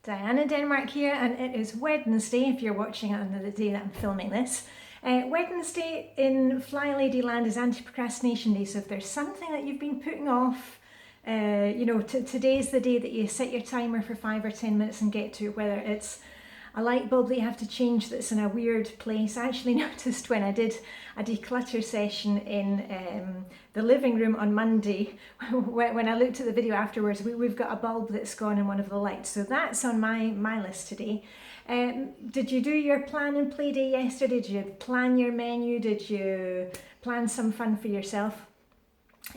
Diane in Denmark here, and it is Wednesday if you're watching it on the day that I'm filming this. Wednesday in Flylady land is anti-procrastination day, so if there's something that you've been putting off, today's the day that you set your timer for 5 or 10 minutes and get to it, whether it's a light bulb that you have to change that's in a weird place. I actually noticed when I did a declutter session in the living room on Monday, when I looked at the video afterwards, we've got a bulb that's gone in one of the lights. So that's on my list today. Did you do your plan and play day yesterday? Did you plan your menu? Did you plan some fun for yourself?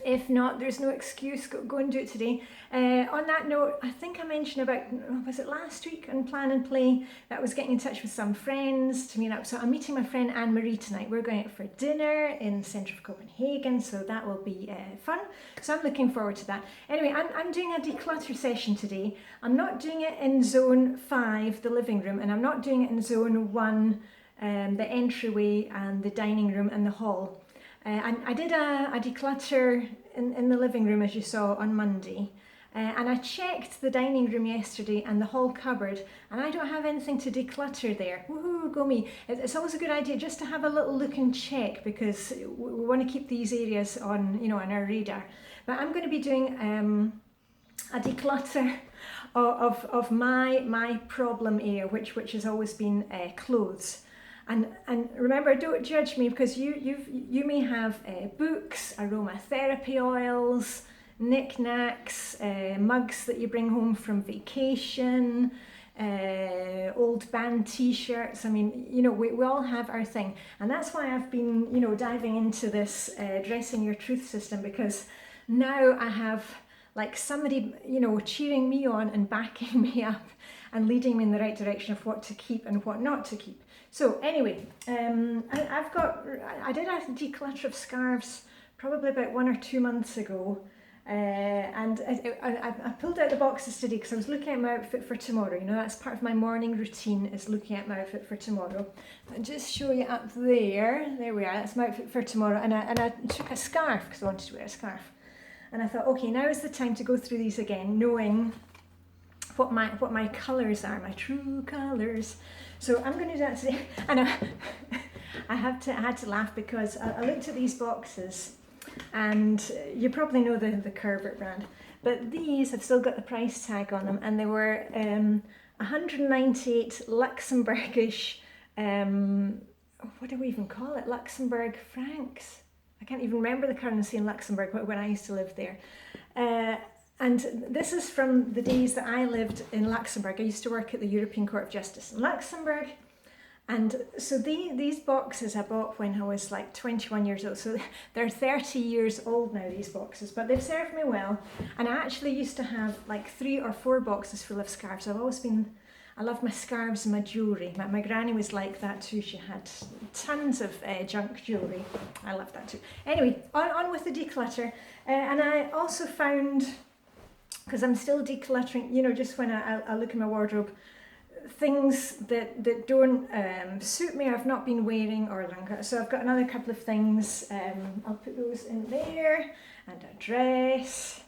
If not, there's no excuse, go and do it today. On that note, I think I mentioned about, was it last week on Plan and Play, that I was getting in touch with some friends to meet up. So I'm meeting my friend Anne-Marie tonight. We're going out for dinner in the centre of Copenhagen, so that will be fun. So I'm looking forward to that. Anyway, I'm doing a declutter session today. I'm not doing it in zone 5, the living room, and I'm not doing it in zone 1, the entryway and the dining room and the hall. I did a declutter in the living room, as you saw on Monday, and I checked the dining room yesterday and the hall cupboard, and I don't have anything to declutter there. Woohoo, go me. It's always a good idea just to have a little look and check, because we want to keep these areas on, on our radar. But I'm going to be doing a declutter of my problem area, which has always been clothes. And remember, don't judge me, because you may have books, aromatherapy oils, knickknacks, mugs that you bring home from vacation, old band t-shirts. I mean, we all have our thing. And that's why I've been, diving into this dressing your truth system, because now I have like somebody, cheering me on and backing me up and leading me in the right direction of what to keep and what not to keep. So anyway, I did a declutter of scarves probably about 1 or 2 months ago, and I pulled out the boxes today because I was looking at my outfit for tomorrow. That's part of my morning routine, is looking at my outfit for tomorrow. I'll just show you up there. There we are. That's my outfit for tomorrow, and I took a scarf because I wanted to wear a scarf, and I thought, okay, now is the time to go through these again, knowing what my colours are, my true colours. So I'm going to do that today, and I had to laugh because I looked at these boxes, and you probably know the Curvert brand, but these have still got the price tag on them, and they were 198 Luxembourgish, what do we even call it, Luxembourg francs? I can't even remember the currency in Luxembourg when I used to live there. And this is from the days that I lived in Luxembourg. I used to work at the European Court of Justice in Luxembourg. And so these boxes I bought when I was like 21 years old. So they're 30 years old now, these boxes, but they've served me well. And I actually used to have like 3 or 4 boxes full of scarves. I love my scarves and my jewellery. My granny was like that too. She had tons of junk jewellery. I love that too. Anyway, on with the declutter. And I also found, because I'm still decluttering, just when I look in my wardrobe, things that don't suit me, I've not been wearing or longer. So I've got another couple of things. I'll put those in there, and a dress.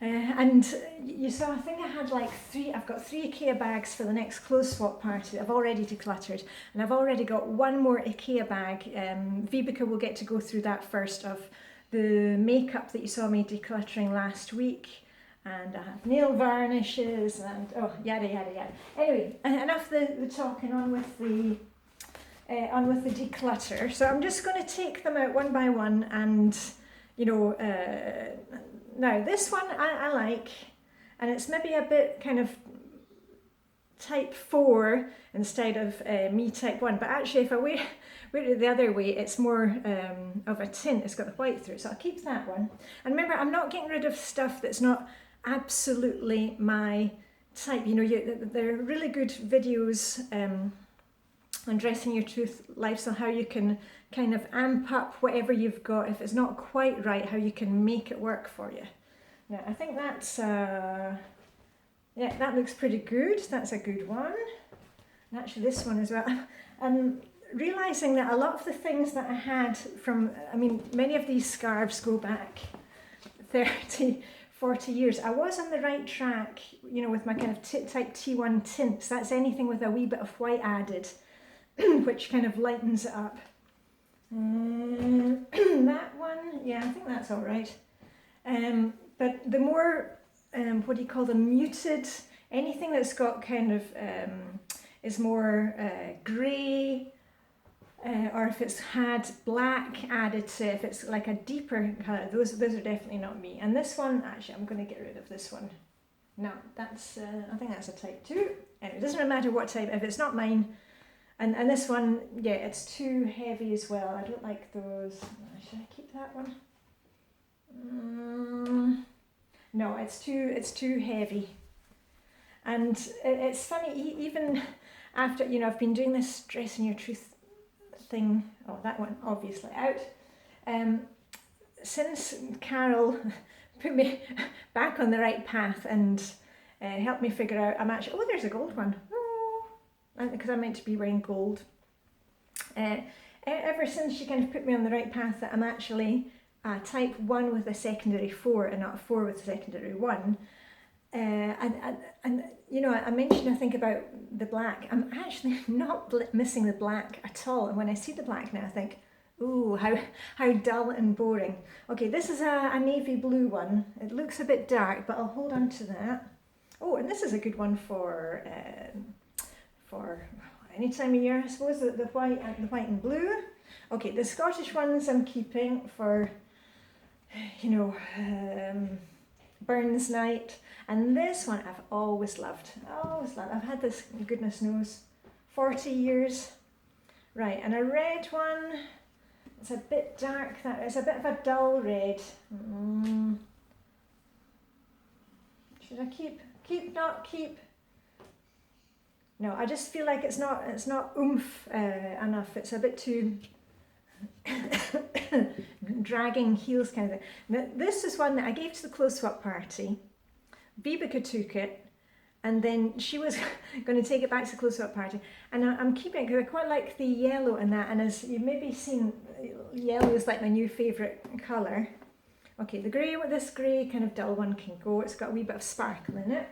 And you saw, I think I had like 3, I've got 3 IKEA bags for the next clothes swap party that I've already decluttered. And I've already got 1 more IKEA bag. Vibeke will get to go through that first, of the makeup that you saw me decluttering last week. And I have nail varnishes and yada yada yada. Anyway, enough the talking, on with the declutter. So I'm just going to take them out one by one, and now this one I like, and it's maybe a bit kind of type 4 instead of me type 1, but actually if I wear it the other way, it's more of a tint. It's got the white through it, so I'll keep that one. And remember, I'm not getting rid of stuff that's not absolutely my type. There are really good videos on Dressing Your Truth lifestyle, how you can kind of amp up whatever you've got. If it's not quite right, how you can make it work for you. Now, I think that's that looks pretty good. That's a good one. And actually this one as well. I'm realising that a lot of the things that I had from, many of these scarves go back 30, 40 years. I was on the right track, you know, with my kind of type T1 tints. That's anything with a wee bit of white added, which kind of lightens it up. That one, yeah, I think that's all right. But the more, what do you call them, muted, anything that's got kind of, is more grey, or if it's had black added to it, if it's like a deeper colour, those are definitely not me. And this one, actually, I'm going to get rid of this one. No, that's, I think that's a type 2. Anyway, it doesn't really matter what type, if it's not mine. And this one, yeah, it's too heavy as well. I don't like those. Should I keep that one? No, it's too heavy. And it's funny, even after, you know, I've been doing this Dressing Your Truth thing, oh, that one obviously out, since Carol put me back on the right path and helped me figure out, I'm actually, oh, there's a gold one, because I'm meant to be wearing gold. Ever since she kind of put me on the right path, that I'm actually type 1 with a secondary 4 and not a 4 with a secondary 1. And you know, I mentioned, I think, about the black. I'm actually not missing the black at all. And when I see the black now, I think, ooh, how dull and boring. Okay, this is a navy blue one. It looks a bit dark, but I'll hold on to that. Oh, and this is a good one for any time of year, I suppose, the white and blue. Okay, the Scottish ones I'm keeping for, you know, Burns Night. And this one I've always loved. I've had this, goodness knows, 40 years. Right, and a red one, it's a bit dark, it's a bit of a dull red. Should I keep, not keep? No, I just feel like it's not oomph enough. It's a bit too dragging heels kind of thing. Now, this is one that I gave to the close-up party. Vibeke took it, and then she was going to take it back to the close-up party. And I'm keeping it because I quite like the yellow in that. And as you've maybe seen, yellow is like my new favourite colour. Okay, the grey, with this grey kind of dull one can go. It's got a wee bit of sparkle in it.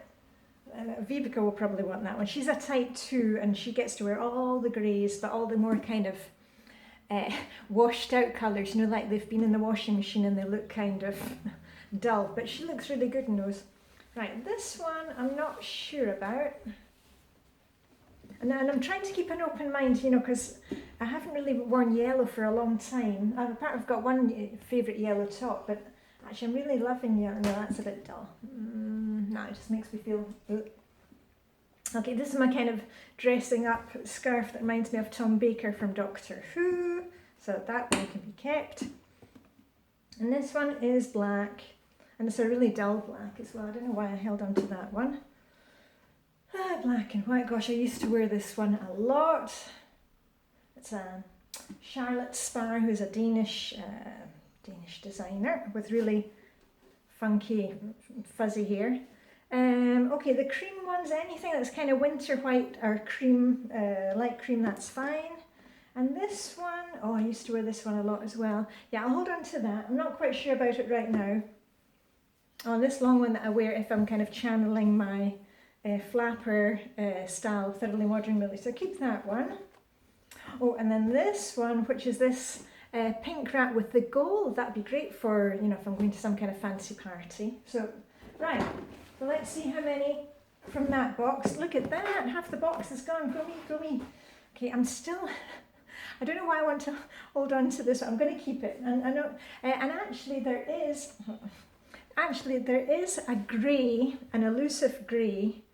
Vibeke will probably want that one. She's a type 2 and she gets to wear all the greys, but all the more kind of washed out colours, you know, like they've been in the washing machine and they look kind of dull. But she looks really good in those. Right, this one I'm not sure about. And I'm trying to keep an open mind, you know, because I haven't really worn yellow for a long time. I've got one favourite yellow top, but actually I'm really loving yellow. No, that's a bit dull. No, it just makes me feel... Okay, this is my kind of dressing up scarf that reminds me of Tom Baker from Doctor Who. So that one can be kept. And this one is black. And it's a really dull black as well. I don't know why I held on to that one. Black and white. Gosh, I used to wear this one a lot. It's a Charlotte Spar, who's a Danish designer with really funky, fuzzy hair. Okay, the cream ones, anything that's kind of winter white or cream, light cream, that's fine. And this one, oh, I used to wear this one a lot as well. Yeah, I'll hold on to that. I'm not quite sure about it right now. Oh, this long one that I wear if I'm kind of channeling my flapper style, Thoroughly Modern Millie. So keep that one. Oh, and then this one, which is this pink wrap with the gold. That'd be great for, you know, if I'm going to some kind of fancy party. So, right, so let's see how many from that box. Look at that, half the box is gone. Go me. Okay, I'm still... I don't know why I want to hold on to this. I'm going to keep it. And I know, and actually there is a grey, an elusive grey,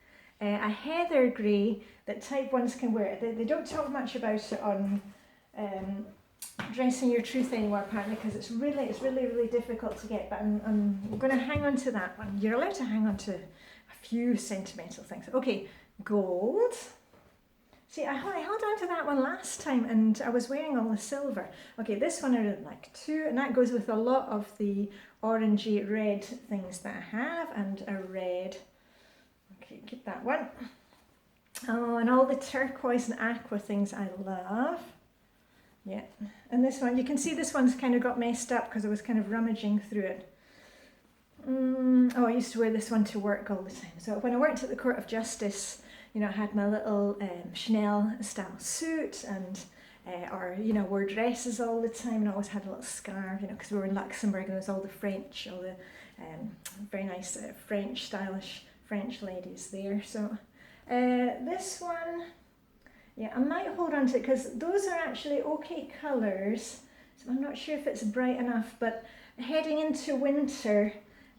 a heather grey that type 1s can wear. They don't talk much about it on Dressing Your Truth anymore, apparently, because it's really difficult to get. But I'm going to hang on to that one. You're allowed to hang on to a few sentimental things. Okay, gold. See, I held on to that one last time and I was wearing all the silver. Okay, this one I really like too, and that goes with a lot of the orangey red things that I have, and a red. Okay, keep that one. Oh, and all the turquoise and aqua things I love. Yeah, and this one, you can see this one's kind of got messed up because I was kind of rummaging through it. Oh, I used to wear this one to work all the time. So when I worked at the Court of Justice, you know, I had my little Chanel style suit and, or, you know, wore dresses all the time, and I always had a little scarf, you know, because we were in Luxembourg and there was all the French, all the very nice French, stylish French ladies there. So this one, yeah, I might hold on to it because those are actually okay colours. So I'm not sure if it's bright enough, but heading into winter,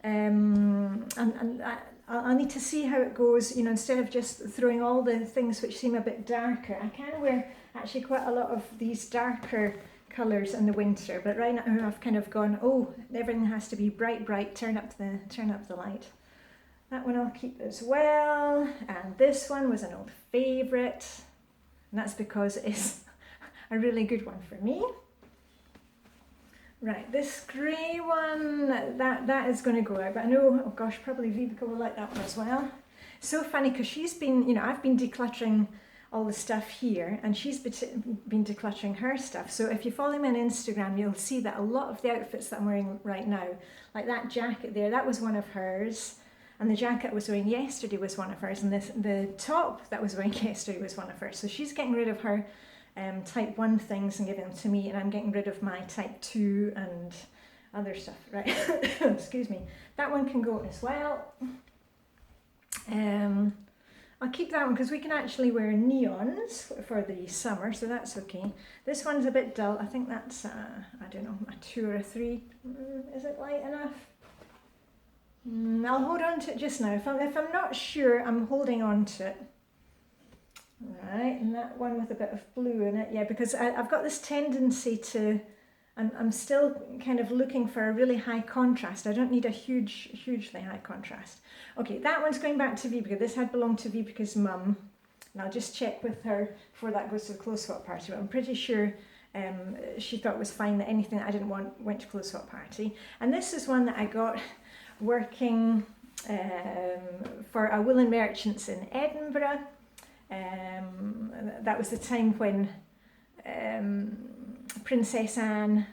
I'll need to see how it goes, you know, instead of just throwing all the things which seem a bit darker. I can wear actually quite a lot of these darker colours in the winter, but right now I've kind of gone, oh, everything has to be bright, bright, turn up the light. That one I'll keep as well, and this one was an old favourite, and that's because it's a really good one for me. Right, this grey one, that is going to go out, but I know, oh gosh, probably Vibeke will like that one as well. So funny, because she's been, you know, I've been decluttering all the stuff here, and she's been decluttering her stuff. So if you follow me on Instagram, you'll see that a lot of the outfits that I'm wearing right now, like that jacket there, that was one of hers, and the jacket I was wearing yesterday was one of hers, and the top that I was wearing yesterday was one of hers. So she's getting rid of her type 1 things and giving them to me, and I'm getting rid of my type 2 and other stuff, right? Excuse me. That one can go as well. I'll keep that one because we can actually wear neons for the summer, so that's okay. This one's a bit dull. I think that's, I don't know, a 2 or a 3. Is it light enough? I'll hold on to it just now. If I'm not sure, I'm holding on to it. Right, and that one with a bit of blue in it, yeah, because I've got this tendency to, I'm still kind of looking for a really high contrast. I don't need a hugely high contrast. Okay, that one's going back to Vibeke. This had belonged to Vibeke's mum, and I'll just check with her before that goes to the clothes swap party, but I'm pretty sure she thought it was fine that anything that I didn't want went to clothes swap party. And this is one that I got working for a woolen merchants in Edinburgh. That was the time when Princess Anne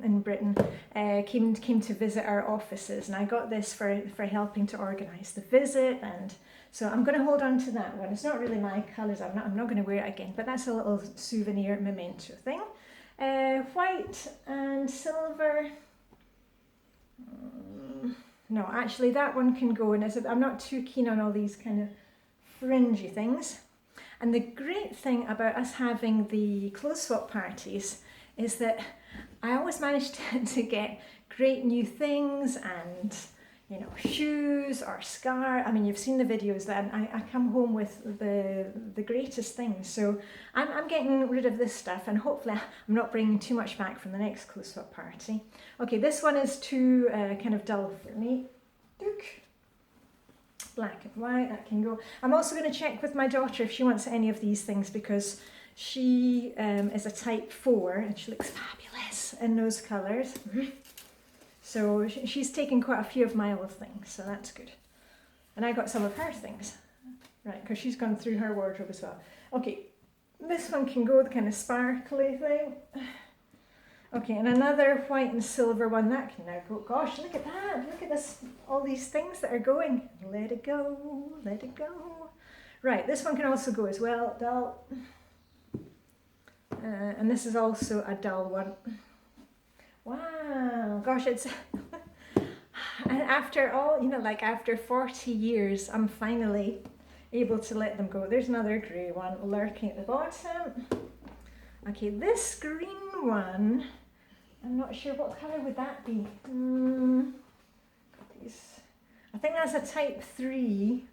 in Britain came to visit our offices, and I got this for helping to organise the visit, and so I'm going to hold on to that one. It's not really my colours, I'm not going to wear it again, but that's a little souvenir memento thing. White and silver. No, actually that one can go, and I'm not too keen on all these kind of fringy things. And the great thing about us having the clothes swap parties is that I always manage to get great new things, and, you know, shoes or scarves. I mean, you've seen the videos that I come home with the greatest things. So I'm getting rid of this stuff, and hopefully I'm not bringing too much back from the next clothes swap party. Okay, this one is too kind of dull for me. Black and white, that can go. I'm also going to check with my daughter if she wants any of these things, because she is a type 4 and she looks fabulous in those colours. So she's taken quite a few of my old things, so that's good. And I got some of her things, right, because she's gone through her wardrobe as well. Okay, this one can go, the kind of sparkly thing. Okay, and another white and silver one, that can now go. Gosh, look at that. Look at this, all these things that are going. Let it go, let it go. Right, this one can also go as well, dull. And this is also a dull one. Wow, gosh, it's... And after all, you know, like after 40 years, I'm finally able to let them go. There's another grey one lurking at the bottom. Okay, this green one... I'm not sure what colour would that be. I think that's a type 3.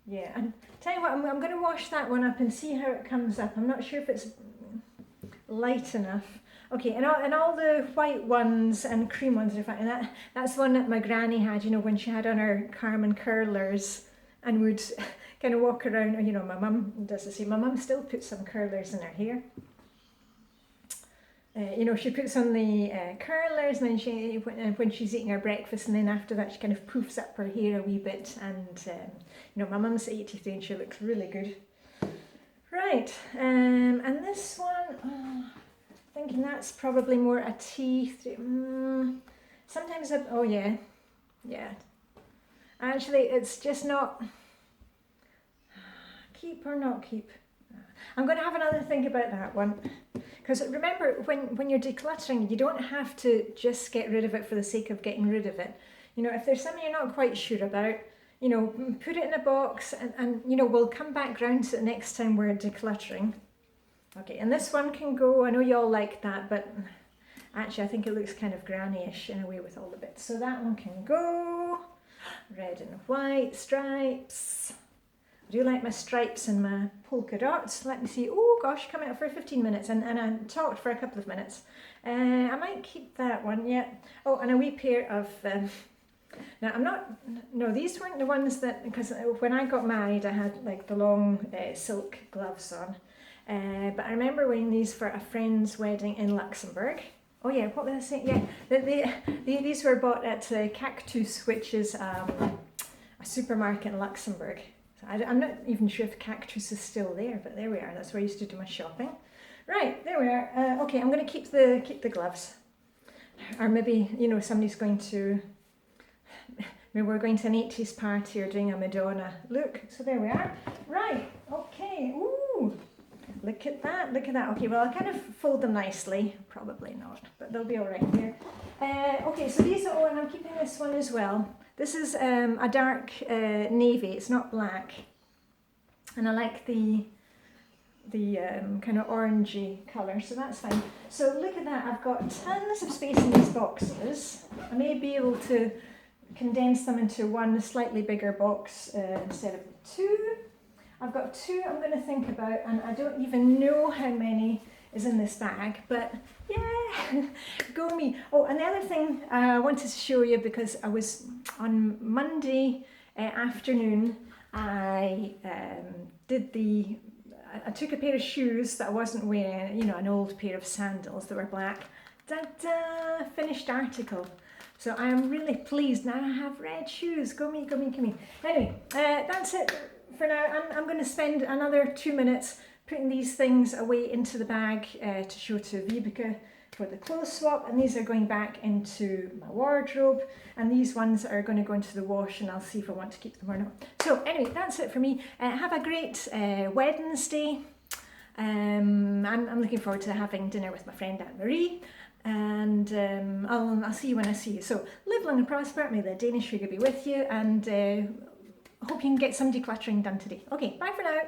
Yeah, and tell you what, I'm going to wash that one up and see how it comes up. I'm not sure if it's light enough. Okay, and all the white ones and cream ones, and that's the one that my granny had, you know, when she had on her Carmen curlers and would kind of walk around. You know, my mum does the same. My mum still puts some curlers in her hair. You know, she puts on the curlers, and then when she's eating her breakfast, and then after that she kind of poofs up her hair a wee bit, and you know, my mum's 83 and she looks really good. Right, and this one, thinking that's probably more a T3. Sometimes, oh yeah, Yeah. Actually, it's just not keep or not keep. I'm going to have another think about that one. Because remember, when you're decluttering, you don't have to just get rid of it for the sake of getting rid of it. You know, if there's something you're not quite sure about, you know, put it in a box and you know, we'll come back round to it next time we're decluttering. Okay, and this one can go. I know you all like that, but actually I think it looks kind of granny-ish in a way with all the bits. So that one can go. Red and white stripes. I do like my stripes and my polka dots. Let me see. Oh gosh, coming up for 15 minutes and I talked for a couple of minutes. I might keep that one, yeah. Oh, and a wee pair of, now I'm not, no, these weren't the ones that, because when I got married I had like the long silk gloves on. But I remember wearing these for a friend's wedding in Luxembourg. Oh yeah, what was I saying? Yeah, these were bought at Cactus, which is a supermarket in Luxembourg. So I'm not even sure if Cactus is still there, but there we are. That's where I used to do my shopping. Right, there we are. Okay, I'm going to keep the gloves. Or maybe, you know, somebody's going to, maybe we're going to an 80s party or doing a Madonna look. So there we are. Right, okay. Ooh. Look at that, look at that. Okay, well, I'll kind of fold them nicely. Probably not, but they'll be all right here. Okay, so these are, oh, and I'm keeping this one as well. This is a dark navy, it's not black. And I like the kind of orangey colour, so that's fine. So look at that, I've got tons of space in these boxes. I may be able to condense them into one slightly bigger box instead of two. I've got two I'm going to think about, and I don't even know how many is in this bag, but yeah, go me. Oh, and the other thing I wanted to show you, because I was on Monday afternoon, I took a pair of shoes that I wasn't wearing, you know, an old pair of sandals that were black. Ta-da! Finished article. So I am really pleased. Now I have red shoes. Go me, go me, go me. Anyway, that's it for now. I'm going to spend another 2 minutes putting these things away into the bag to show to Vibeke for the clothes swap, and these are going back into my wardrobe, and these ones are going to go into the wash, and I'll see if I want to keep them or not. So anyway, that's it for me. Have a great Wednesday. I'm looking forward to having dinner with my friend Aunt Marie, and I'll see you when I see you. So live long and prosper, may the Danish sugar be with you, and hope you can get some decluttering done today. Okay, bye for now.